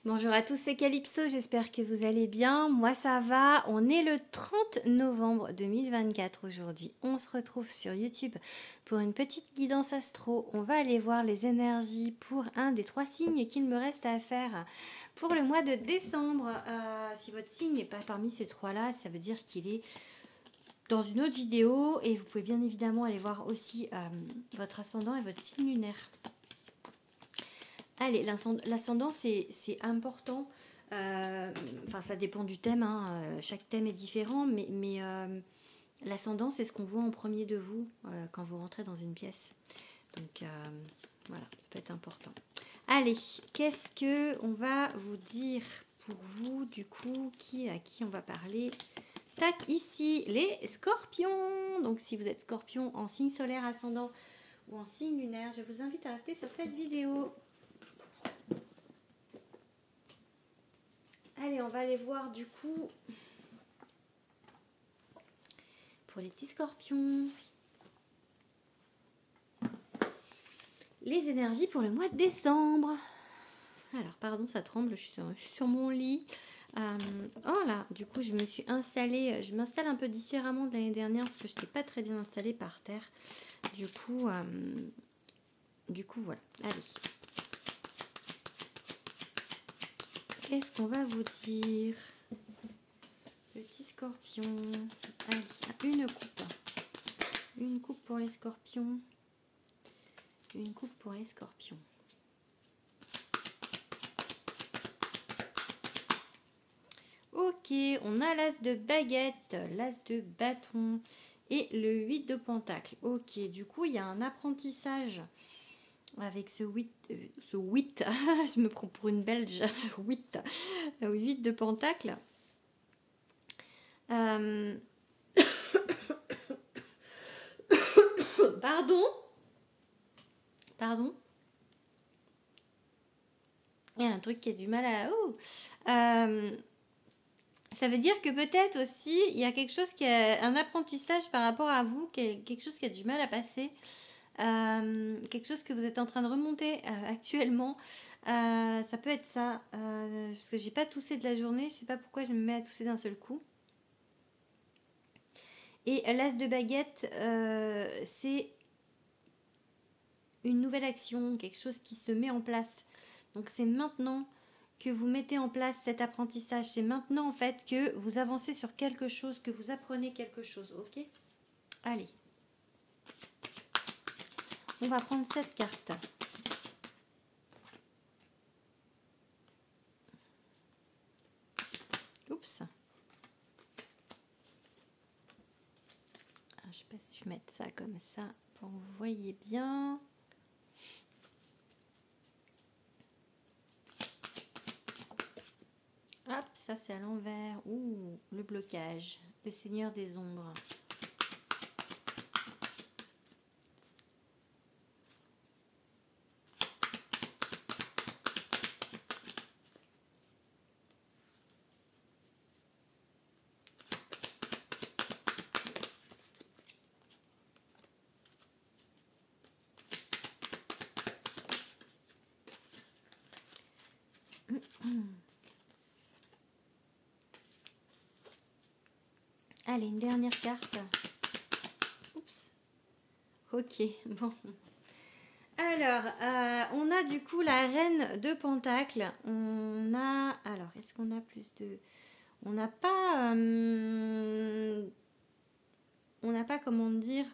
Bonjour à tous, c'est Calypso, j'espère que vous allez bien. Moi ça va, on est le 30 novembre 2024 aujourd'hui. On se retrouve sur YouTube pour une petite guidance astro. On va aller voir les énergies pour un des 3 signes qu'il me reste à faire pour le mois de décembre. Si votre signe n'est pas parmi ces 3-là, ça veut dire qu'il est dans une autre vidéo. Et vous pouvez bien évidemment aller voir aussi votre ascendant et votre signe lunaire. Allez, l'ascendant, c'est important. Enfin, ça dépend du thème. Hein. Chaque thème est différent. Mais l'ascendant, c'est ce qu'on voit en premier de vous quand vous rentrez dans une pièce. Donc, voilà, ça peut être important. Allez, qu'est-ce qu'on va vous dire pour vous, du coup, à qui on va parler? Tac, ici, les scorpions. Donc, si vous êtes scorpion en signe solaire ascendant ou en signe lunaire, je vous invite à rester sur cette vidéo. Allez, on va aller voir du coup pour les petits scorpions les énergies pour le mois de décembre. Alors, pardon, ça tremble, je suis sur mon lit. Oh là, du coup, je me suis installée, je m'installe un peu différemment de l'année dernière parce que je n'étais pas très bien installée par terre. Du coup, voilà. Allez. Qu'est-ce qu'on va vous dire? Petit scorpion. Allez, une coupe. Une coupe pour les scorpions. Une coupe pour les scorpions. Ok, on a l'as de baguette, l'as de bâton et le 8 de pentacle. Ok, du coup, il y a un apprentissage avec ce 8, je me prends pour une belge, 8 de pentacle. Pardon. Il y a un truc qui a du mal à... ça veut dire que peut-être aussi, il y a quelque chose qui a un apprentissage par rapport à vous, quelque chose qui a du mal à passer, quelque chose que vous êtes en train de remonter actuellement. Ça peut être ça, parce que j'ai pas toussé de la journée, je sais pas pourquoi je me mets à tousser d'un seul coup. Et l'as de baguette, c'est une nouvelle action, quelque chose qui se met en place. Donc c'est maintenant que vous mettez en place cet apprentissage. C'est maintenant en fait que vous avancez sur quelque chose, que vous apprenez quelque chose. Ok? Allez. On va prendre cette carte. Oups. Je sais pas si je vais mettre ça comme ça pour que vous voyez bien. Hop, ça c'est à l'envers. Ouh, le blocage. Le Seigneur des ombres. Allez, une dernière carte. Oups. Ok, bon. Alors, on a du coup la reine de pentacle. On a... Alors, est-ce qu'on a plus de... On n'a pas... on n'a pas, comment dire,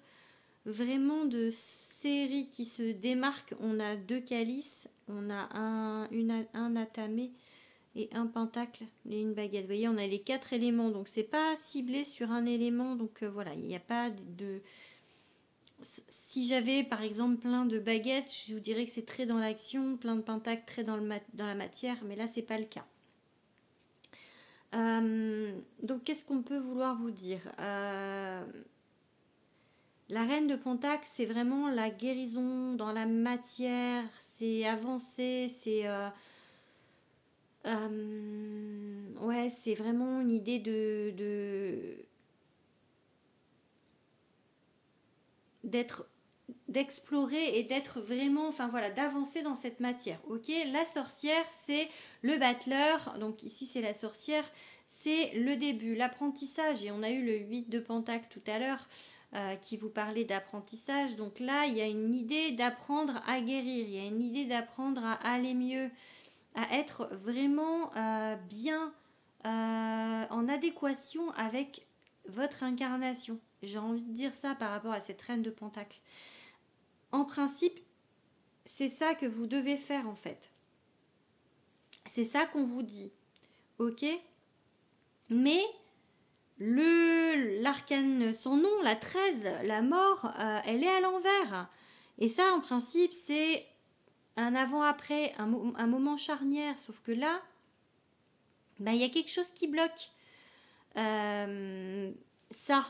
vraiment de série qui se démarque. On a 2 calices. On a un atamé et un pentacle et une baguette. Vous voyez, on a les 4 éléments. Donc, c'est pas ciblé sur un élément. Donc, voilà, il n'y a pas de... Si j'avais par exemple plein de baguettes, je vous dirais que c'est très dans l'action, plein de pentacles très dans la matière, mais là c'est pas le cas. Donc qu'est-ce qu'on peut vouloir vous dire? La reine de pentacle, c'est vraiment la guérison dans la matière, c'est avancer, c'est ouais, c'est vraiment une idée d'être d'explorer et d'être vraiment, enfin voilà, d'avancer dans cette matière. Ok, la sorcière, c'est le battleur, donc ici c'est la sorcière, c'est le début, l'apprentissage, et on a eu le 8 de Pentacle tout à l'heure qui vous parlait d'apprentissage. Donc là, il y a une idée d'apprendre à guérir, il y a une idée d'apprendre à aller mieux, à être vraiment bien en adéquation avec votre incarnation. J'ai envie de dire ça par rapport à cette reine de Pentacle. En principe, c'est ça que vous devez faire en fait. C'est ça qu'on vous dit. Ok? Mais l'arcane, son nom, la 13, la mort, elle est à l'envers. Et ça, en principe, c'est un avant-après, un moment charnière. Sauf que là, il y a quelque chose qui bloque. Ça,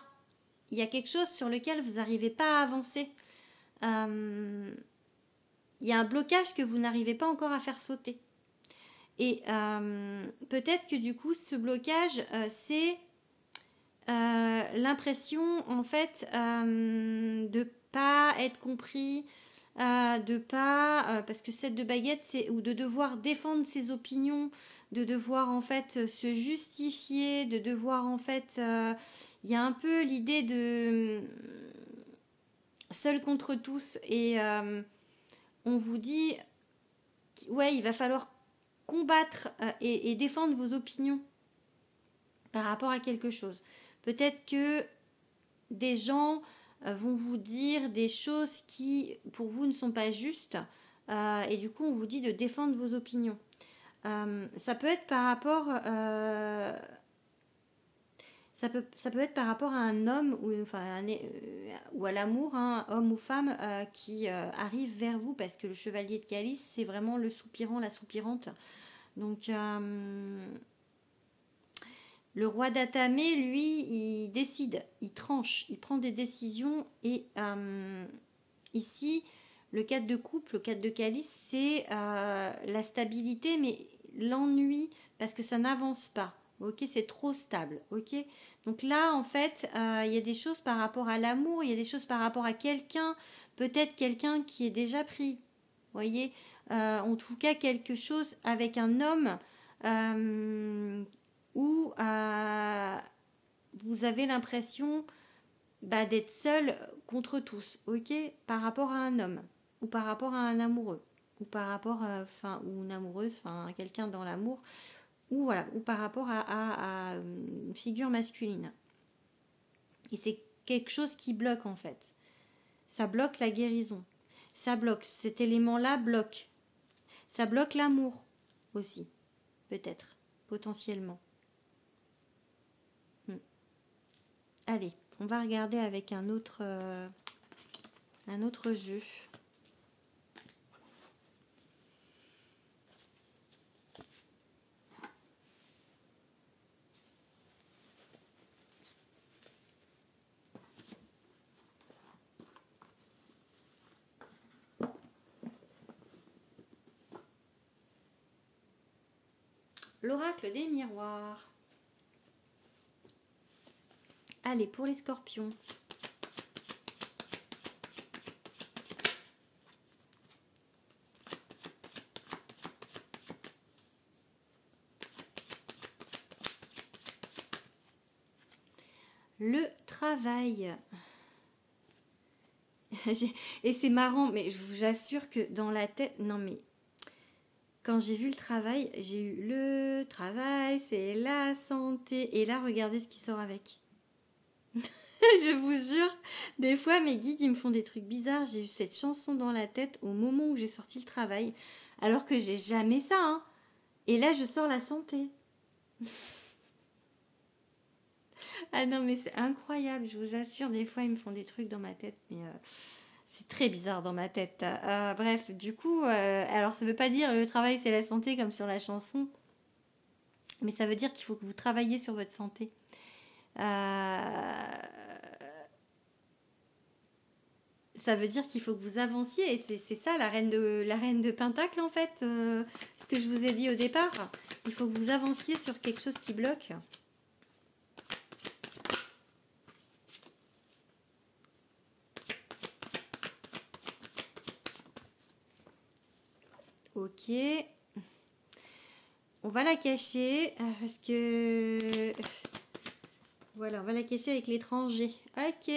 il y a quelque chose sur lequel vous n'arrivez pas à avancer. Il y a un blocage que vous n'arrivez pas encore à faire sauter. Et peut-être que du coup, ce blocage, c'est l'impression en fait de pas être compris, de pas parce que 7 de baguette, c'est ou de devoir défendre ses opinions, de devoir en fait se justifier, de devoir en fait il y a un peu l'idée de seul contre tous, et on vous dit ouais, il va falloir combattre et défendre vos opinions par rapport à quelque chose. Peut-être que des gens vont vous dire des choses qui pour vous ne sont pas justes, et du coup on vous dit de défendre vos opinions. Ça peut être par rapport ça peut être par rapport à un homme ou, ou à l'amour, hein, homme ou femme, qui arrive vers vous, parce que le chevalier de calice, c'est vraiment le soupirant, la soupirante. Donc, le roi d'Atamé, lui, il décide, il tranche, il prend des décisions. Et ici, le 4 de coupe, le 4 de calice, c'est la stabilité, mais l'ennui, parce que ça n'avance pas. Ok, c'est trop stable. Ok, donc là, en fait, il y a des choses par rapport à l'amour, il y a des choses par rapport à quelqu'un, peut-être quelqu'un qui est déjà pris. Vous voyez, en tout cas, quelque chose avec un homme où vous avez l'impression d'être seul contre tous, ok, par rapport à un homme, ou par rapport à un amoureux, ou par rapport ou une amoureuse, à quelqu'un dans l'amour, ou voilà, ou par rapport à une figure masculine. Et c'est quelque chose qui bloque en fait. Ça bloque la guérison. Ça bloque. Cet élément-là bloque. Ça bloque l'amour aussi, peut-être, potentiellement. Allez, on va regarder avec un autre jeu. L'oracle des miroirs. Allez, pour les scorpions. Le travail. Et c'est marrant, mais je vous assure que dans la tête... Non mais... Quand j'ai vu le travail, j'ai eu le travail, c'est la santé. Et là, regardez ce qui sort avec. Je vous jure, des fois, mes guides, ils me font des trucs bizarres. J'ai eu cette chanson dans la tête au moment où j'ai sorti le travail. Alors que j'ai jamais ça, hein. Et là, je sors la santé. Ah non, mais c'est incroyable, je vous assure. Des fois, ils me font des trucs dans ma tête, mais... c'est très bizarre dans ma tête. Bref, du coup, alors ça veut pas dire le travail c'est la santé comme sur la chanson, mais ça veut dire qu'il faut que vous travaillez sur votre santé. Ça veut dire qu'il faut que vous avanciez, et c'est ça la reine de Pentacle en fait. Ce que je vous ai dit au départ, il faut que vous avanciez sur quelque chose qui bloque. Ok. On va la cacher parce que... Voilà, on va la cacher avec l'étranger. Ok.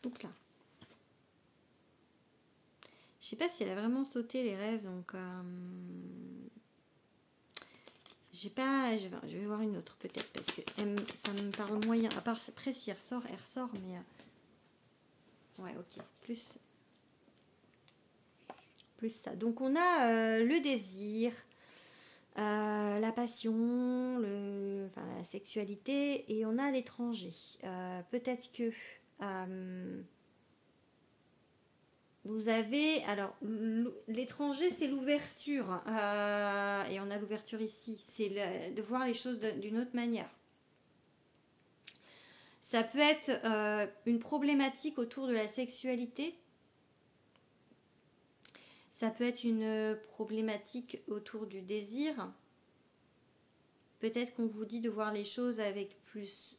Donc là. Je sais pas si elle a vraiment sauté les rêves, donc... J'ai pas... Je vais voir une autre peut-être, parce que ça me parle moyen. À part, après, si elle ressort, mais... Ouais, ok. Plus ça. Donc, on a le désir, la passion, la sexualité, et on a l'étranger. Peut-être que... vous avez, alors l'étranger c'est l'ouverture, et on a l'ouverture ici, c'est de voir les choses d'une autre manière. Ça peut être une problématique autour de la sexualité, ça peut être une problématique autour du désir, peut-être qu'on vous dit de voir les choses avec plus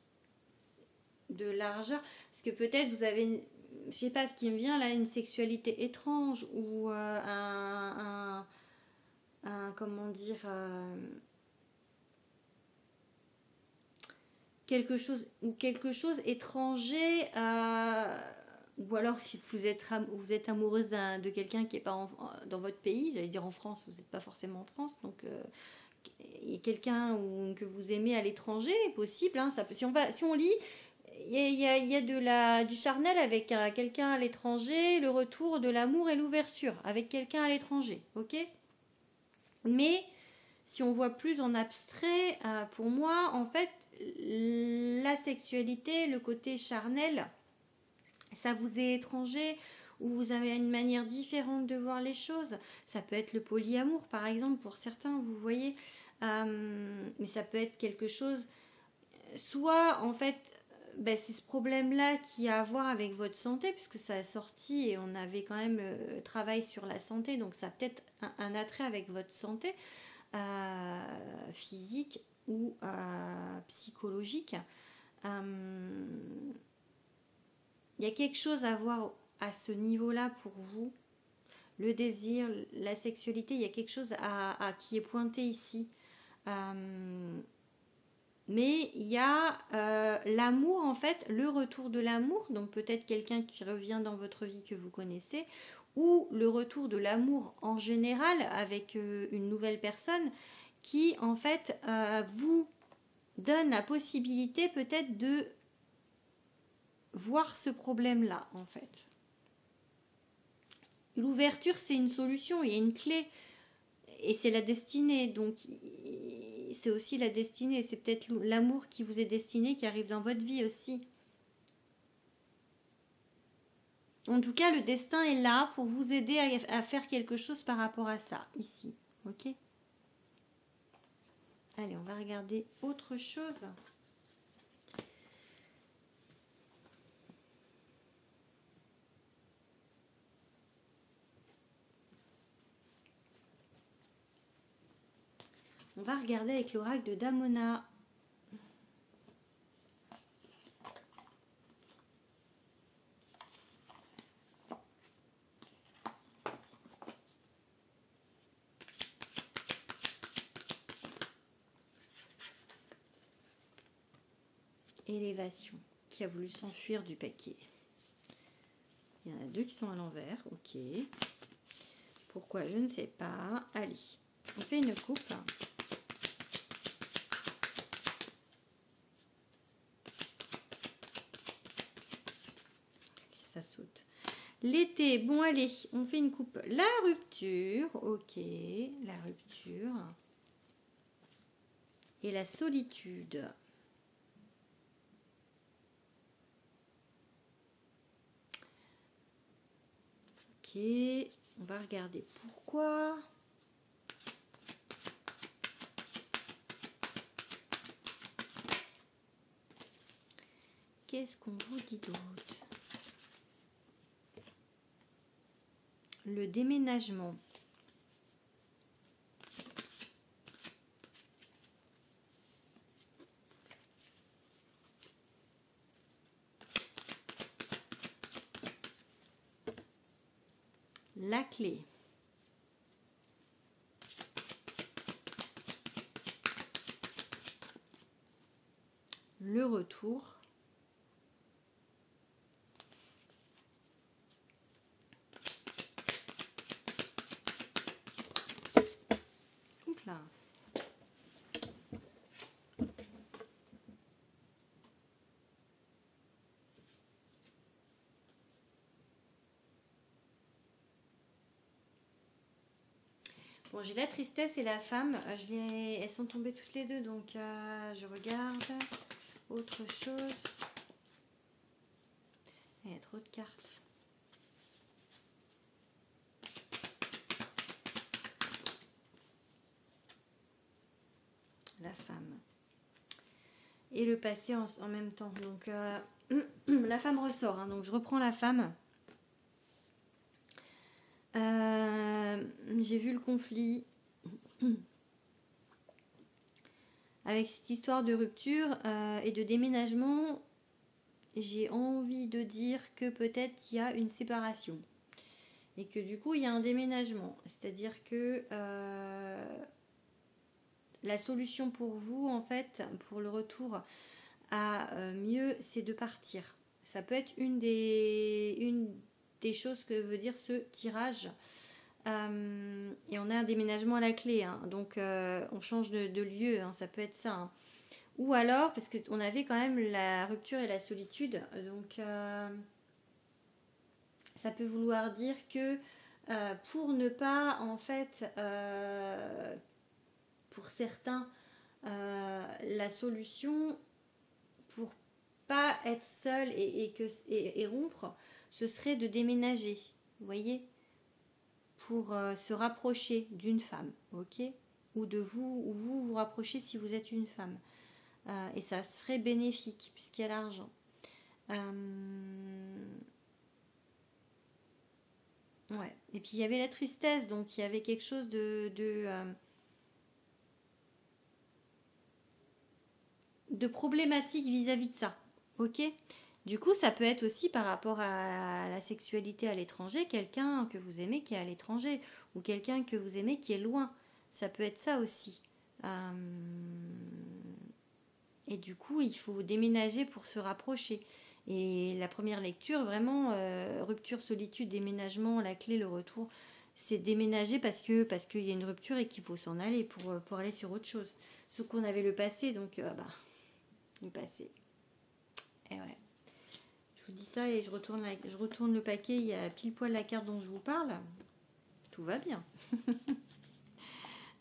de largeur, parce que peut-être vous avez je sais pas ce qui me vient là, une sexualité étrange ou comment dire, quelque chose étranger, ou alors vous êtes amoureuse de quelqu'un qui n'est pas dans votre pays, j'allais dire en France, vous n'êtes pas forcément en France, donc et quelqu'un que vous aimez à l'étranger est possible, hein, ça peut, si on lit, il y a du charnel avec quelqu'un à l'étranger, le retour de l'amour et l'ouverture avec quelqu'un à l'étranger, ok? Mais si on voit plus en abstrait, pour moi, en fait, la sexualité, le côté charnel, ça vous est étranger ou vous avez une manière différente de voir les choses. Ça peut être le polyamour, par exemple, pour certains, vous voyez. Mais ça peut être quelque chose... Soit, en fait, c'est ce problème-là qui a à voir avec votre santé, puisque ça a sorti et on avait quand même travail sur la santé, donc ça a peut-être un attrait avec votre santé physique ou psychologique. Il y a quelque chose à voir à ce niveau-là pour vous. Le désir, la sexualité, il y a quelque chose qui est pointé ici. Mais il y a l'amour, en fait, le retour de l'amour, donc peut-être quelqu'un qui revient dans votre vie que vous connaissez, ou le retour de l'amour en général avec une nouvelle personne qui, en fait, vous donne la possibilité peut-être de voir ce problème-là, en fait. L'ouverture, c'est une solution, il y a une clé, et c'est la destinée, donc c'est aussi la destinée, c'est peut-être l'amour qui vous est destiné, qui arrive dans votre vie aussi. En tout cas, le destin est là pour vous aider à faire quelque chose par rapport à ça, ici, ok? Allez, on va regarder autre chose. On va regarder avec l'oracle de Damona. Élévation, qui a voulu s'enfuir du paquet. Il y en a deux qui sont à l'envers, ok. Pourquoi, je ne sais pas. Allez, on fait une coupe. Ça saute. L'été, bon allez, on fait une coupe. La rupture, ok, la rupture. Et la solitude. Ok, on va regarder pourquoi. Qu'est-ce qu'on vous dit d'autre? Le déménagement. La clé. Le retour. Oups là. Bon, j'ai la tristesse et la femme. Elles sont tombées toutes les deux, donc je regarde. Autre chose. Il y a trop de cartes. La femme. Et le passé en même temps. Donc, la femme ressort. Hein, donc, je reprends la femme. J'ai vu le conflit. Avec cette histoire de rupture et de déménagement, j'ai envie de dire que peut-être il y a une séparation. Et que du coup, il y a un déménagement. C'est-à-dire que la solution pour vous, en fait, pour le retour à mieux, c'est de partir. Ça peut être une des choses que veut dire ce tirage. Et on a un déménagement à la clé, hein. Donc on change de lieu, hein. Ça peut être ça, hein. Ou alors, parce qu'on avait quand même la rupture et la solitude, donc ça peut vouloir dire que pour ne pas, en fait, pour certains, la solution pour pas être seul et rompre, ce serait de déménager, vous voyez, pour se rapprocher d'une femme, ok, ou de vous, ou vous rapprochez si vous êtes une femme, et ça serait bénéfique puisqu'il y a l'argent. Ouais. Et puis il y avait la tristesse, donc il y avait quelque chose de problématique vis-à-vis de ça, ok. Du coup, ça peut être aussi par rapport à la sexualité à l'étranger, quelqu'un que vous aimez qui est à l'étranger, ou quelqu'un que vous aimez qui est loin. Ça peut être ça aussi. Et du coup, il faut déménager pour se rapprocher. Et la première lecture, vraiment, rupture, solitude, déménagement, la clé, le retour, c'est déménager parce qu'il y a une rupture et qu'il faut s'en aller pour aller sur autre chose. Sauf qu'on avait le passé, donc le passé. Et ouais. Je vous dis ça et je retourne le paquet, il y a pile poil la carte dont je vous parle. Tout va bien.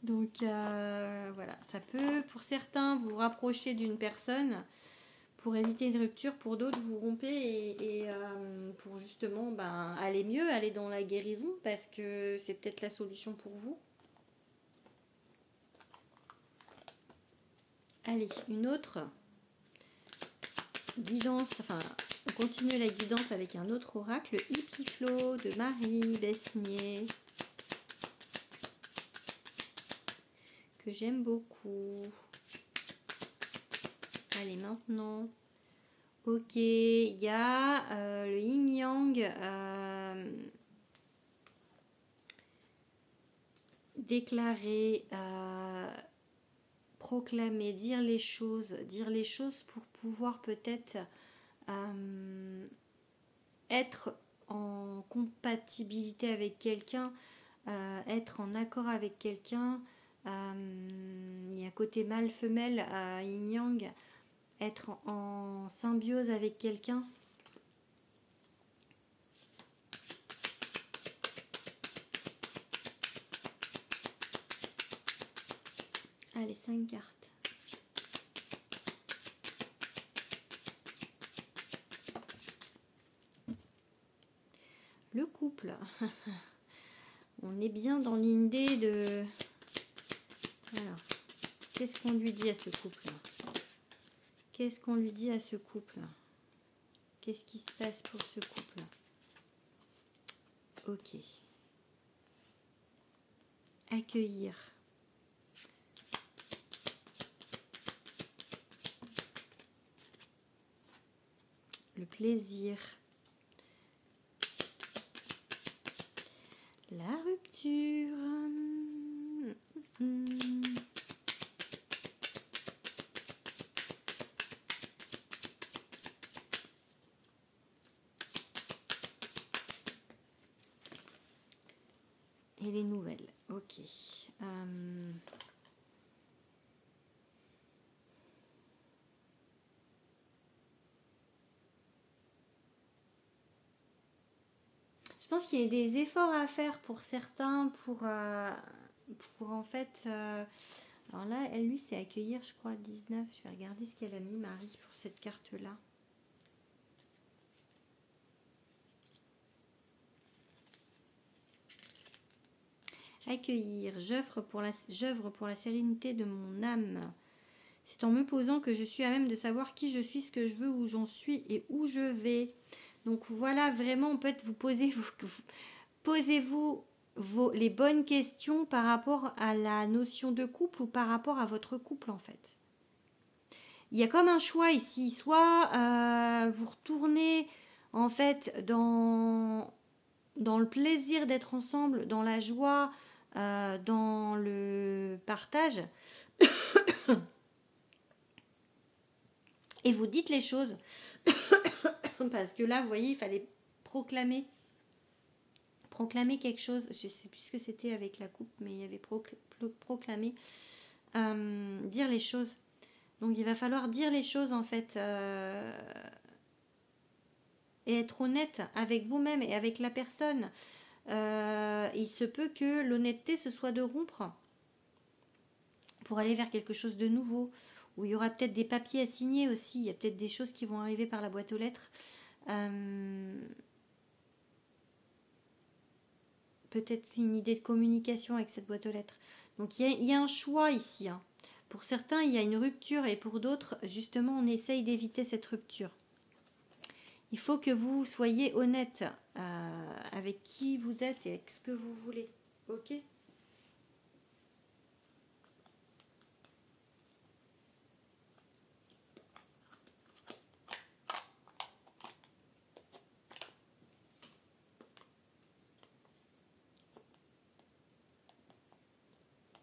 Donc voilà, ça peut pour certains vous rapprocher d'une personne pour éviter une rupture, pour d'autres vous rompez et pour justement aller mieux, aller dans la guérison parce que c'est peut-être la solution pour vous. Allez, une autre guidance, enfin on continue la guidance avec un autre oracle, le Hippie Flow de Marie Besnier, que j'aime beaucoup. Allez, maintenant, ok, il y a le yin yang déclarer, proclamer, dire les choses pour pouvoir peut-être être en compatibilité avec quelqu'un, être en accord avec quelqu'un. Il y a un côté mâle-femelle, yin-yang, être en symbiose avec quelqu'un. Allez, 5 cartes. Le couple. On est bien dans l'idée de... Alors, qu'est-ce qu'on lui dit à ce couple? Qu'est-ce qu'on lui dit à ce couple? Qu'est-ce qui se passe pour ce couple? Ok. accueillir. Le plaisir. La rupture. Et les nouvelles. Ok. Je pense qu'il y a des efforts à faire pour certains, pour en fait... alors là, lui, c'est accueillir, je crois, 19. Je vais regarder ce qu'elle a mis, Marie, pour cette carte-là. Accueillir. J'œuvre pour la sérénité de mon âme. C'est en me posant que je suis à même de savoir qui je suis, ce que je veux, où j'en suis et où je vais. Donc voilà, vraiment, peut-être posez-vous les bonnes questions par rapport à la notion de couple ou par rapport à votre couple en fait. Il y a comme un choix ici, soit vous retournez en fait dans le plaisir d'être ensemble, dans la joie, dans le partage, et vous dites les choses, parce que là, vous voyez, il fallait proclamer quelque chose. Je sais plus ce que c'était avec la coupe, mais il y avait proclamer, dire les choses. Donc il va falloir dire les choses en fait, et être honnête avec vous-même et avec la personne. Il se peut que l'honnêteté ce soit de rompre pour aller vers quelque chose de nouveau, où il y aura peut-être des papiers à signer aussi, il y a peut-être des choses qui vont arriver par la boîte aux lettres. Peut-être une idée de communication avec cette boîte aux lettres. Donc il y a un choix ici. Hein. Pour certains, il y a une rupture et pour d'autres, justement, on essaye d'éviter cette rupture. Il faut que vous soyez honnête avec qui vous êtes et avec ce que vous voulez. Ok ?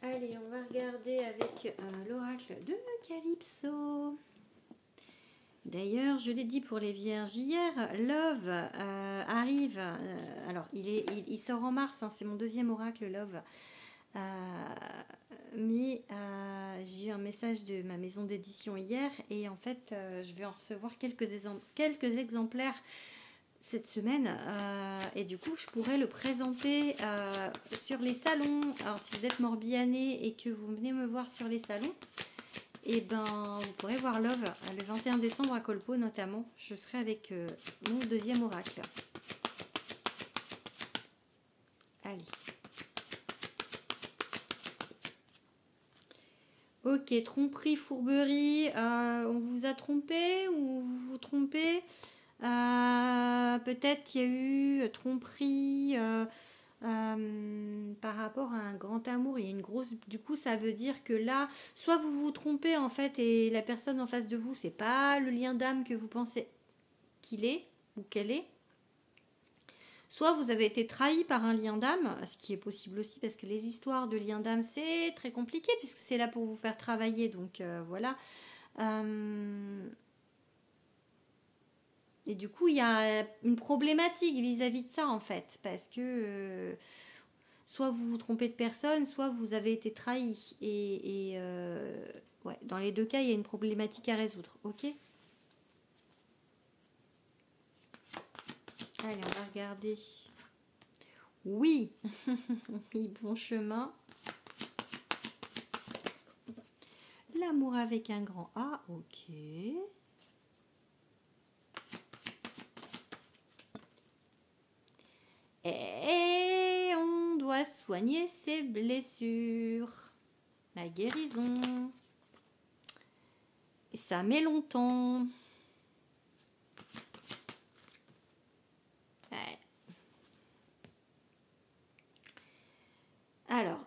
Allez, on va regarder avec l'oracle de Calypso. D'ailleurs, je l'ai dit pour les vierges hier, Love arrive. Alors, il sort en mars, hein, c'est mon deuxième oracle, Love. Mais j'ai eu un message de ma maison d'édition hier et en fait, je vais en recevoir quelques exemplaires cette semaine et du coup je pourrais le présenter sur les salons. Alors si vous êtes morbihanais et que vous venez me voir sur les salons, et ben vous pourrez voir Love le 21 décembre à Colpo notamment. Je serai avec mon deuxième oracle. Allez. Ok, tromperie, fourberie, on vous a trompé ou vous vous trompez? Peut-être qu'il y a eu tromperie par rapport à un grand amour. Il y a une grosse... Du coup, ça veut dire que là, soit vous vous trompez en fait et la personne en face de vous, c'est pas le lien d'âme que vous pensez qu'il est ou qu'elle est. Soit vous avez été trahi par un lien d'âme, ce qui est possible aussi parce que les histoires de liens d'âme, c'est très compliqué puisque c'est là pour vous faire travailler. Donc voilà. Et du coup, il y a une problématique vis-à-vis de ça en fait. Parce que soit vous vous trompez de personne, soit vous avez été trahi. Et ouais, dans les deux cas, il y a une problématique à résoudre. Ok ? Allez, on va regarder. Oui, oui, bon chemin. L'amour avec un grand A, ok. Et on doit soigner ses blessures. La guérison. Et ça met longtemps. Ouais. Alors,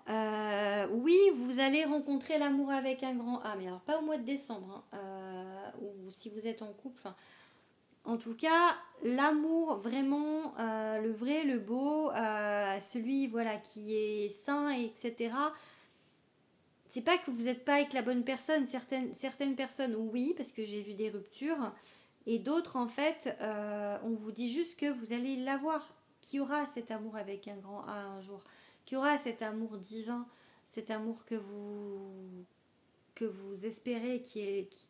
oui, vous allez rencontrer l'amour avec un grand A, mais alors pas au mois de décembre, hein, ou si vous êtes en couple. Enfin, en tout cas, l'amour vraiment, le vrai, le beau, celui voilà qui est sain, etc. C'est pas que vous n'êtes pas avec la bonne personne. Certaines personnes, oui, parce que j'ai vu des ruptures. Et d'autres, en fait, on vous dit juste que vous allez l'avoir. Qui aura cet amour avec un grand A un jour. Qui aura cet amour divin. Cet amour que vous espérez.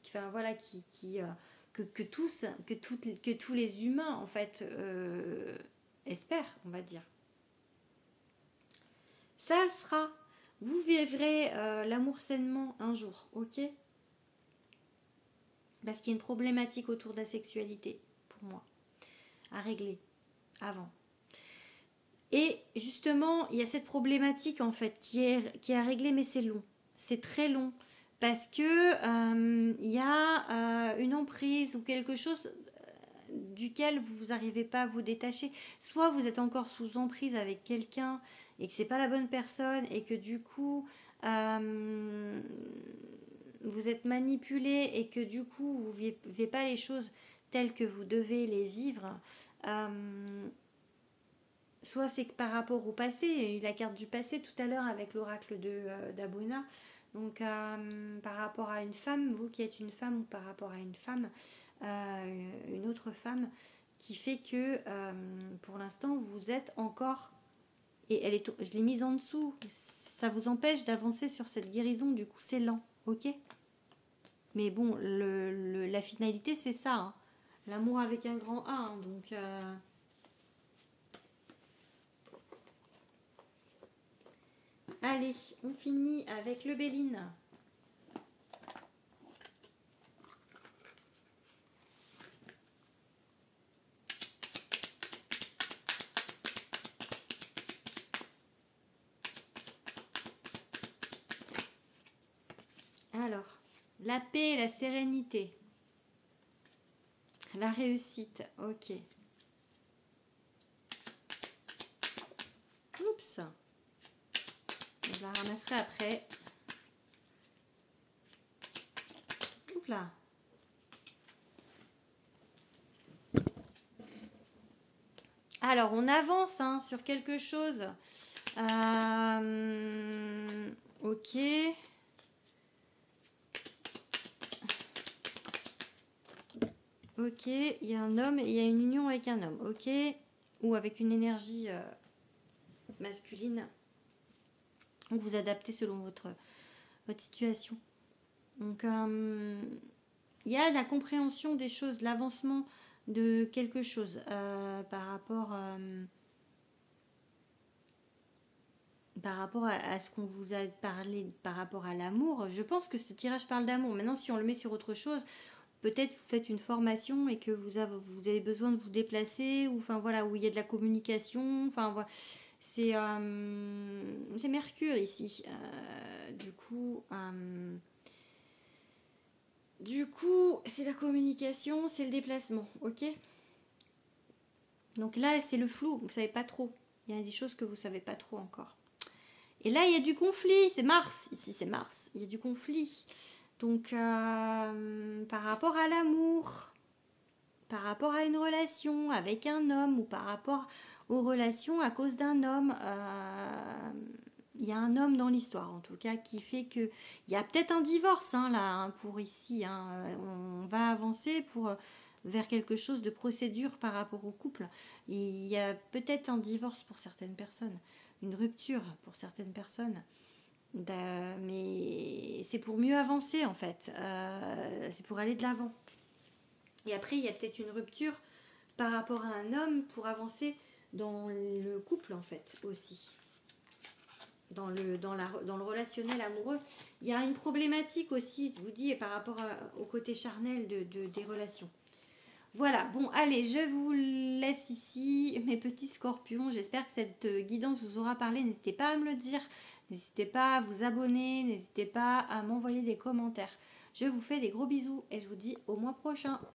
Enfin, voilà, que tous les humains, en fait, espèrent, on va dire. Ça sera. Vous vivrez l'amour sainement un jour, ok? Parce qu'il y a une problématique autour de la sexualité, pour moi, à régler avant. Et justement, il y a cette problématique, en fait, qui est à régler, mais c'est long. C'est très long. Parce que il y a une emprise ou quelque chose duquel vous n'arrivez pas à vous détacher. Soit vous êtes encore sous emprise avec quelqu'un et que c'est pas la bonne personne et que du coup vous êtes manipulé et que du coup vous ne vivez pas les choses telles que vous devez les vivre. Soit c'est que par rapport au passé, il y a eu la carte du passé tout à l'heure avec l'oracle d'Abuna. Donc par rapport à une femme, vous qui êtes une femme, ou par rapport à une femme, une autre femme, qui fait que pour l'instant vous êtes encore, et je l'ai mise en dessous, ça vous empêche d'avancer sur cette guérison, du coup c'est lent, ok? Mais bon, la finalité c'est ça, hein. L'amour avec un grand A, hein, donc... Allez, on finit avec le Béline. Alors, la paix, la sérénité, la réussite, ok. Oups. Je la ramasserai après. Oups là. Alors, on avance hein, sur quelque chose. Ok. Ok, il y a un homme et il y a une union avec un homme. Ok. Ou avec une énergie masculine. Donc, vous adaptez selon votre situation. Donc, il y a la compréhension des choses, l'avancement de quelque chose par rapport à ce qu'on vous a parlé par rapport à l'amour. Je pense que ce tirage parle d'amour. Maintenant, si on le met sur autre chose, peut-être vous faites une formation et que vous avez besoin de vous déplacer, ou enfin voilà, où il y a de la communication. Enfin voilà, c'est Mercure ici. Du coup, c'est la communication, c'est le déplacement, ok? Donc là, c'est le flou, vous savez pas trop. Il y a des choses que vous savez pas trop encore. Et là, il y a du conflit, c'est Mars, ici c'est Mars, il y a du conflit. Donc, par rapport à l'amour, par rapport à une relation avec un homme, ou par rapport aux relations à cause d'un homme, il y a un homme dans l'histoire, en tout cas, qui fait que... Il y a peut-être un divorce, hein, là, hein, pour ici. Hein, on va avancer vers quelque chose de procédure par rapport au couple. Il y a peut-être un divorce pour certaines personnes, une rupture pour certaines personnes. Mais c'est pour mieux avancer, en fait. C'est pour aller de l'avant. Et après, il y a peut-être une rupture par rapport à un homme pour avancer dans le couple, en fait, aussi. Dans le relationnel amoureux. Il y a une problématique aussi, je vous dis, par rapport au côté charnel des relations. Voilà, bon, allez, je vous laisse ici, mes petits scorpions. J'espère que cette guidance vous aura parlé. N'hésitez pas à me le dire. N'hésitez pas à vous abonner. N'hésitez pas à m'envoyer des commentaires. Je vous fais des gros bisous et je vous dis au mois prochain.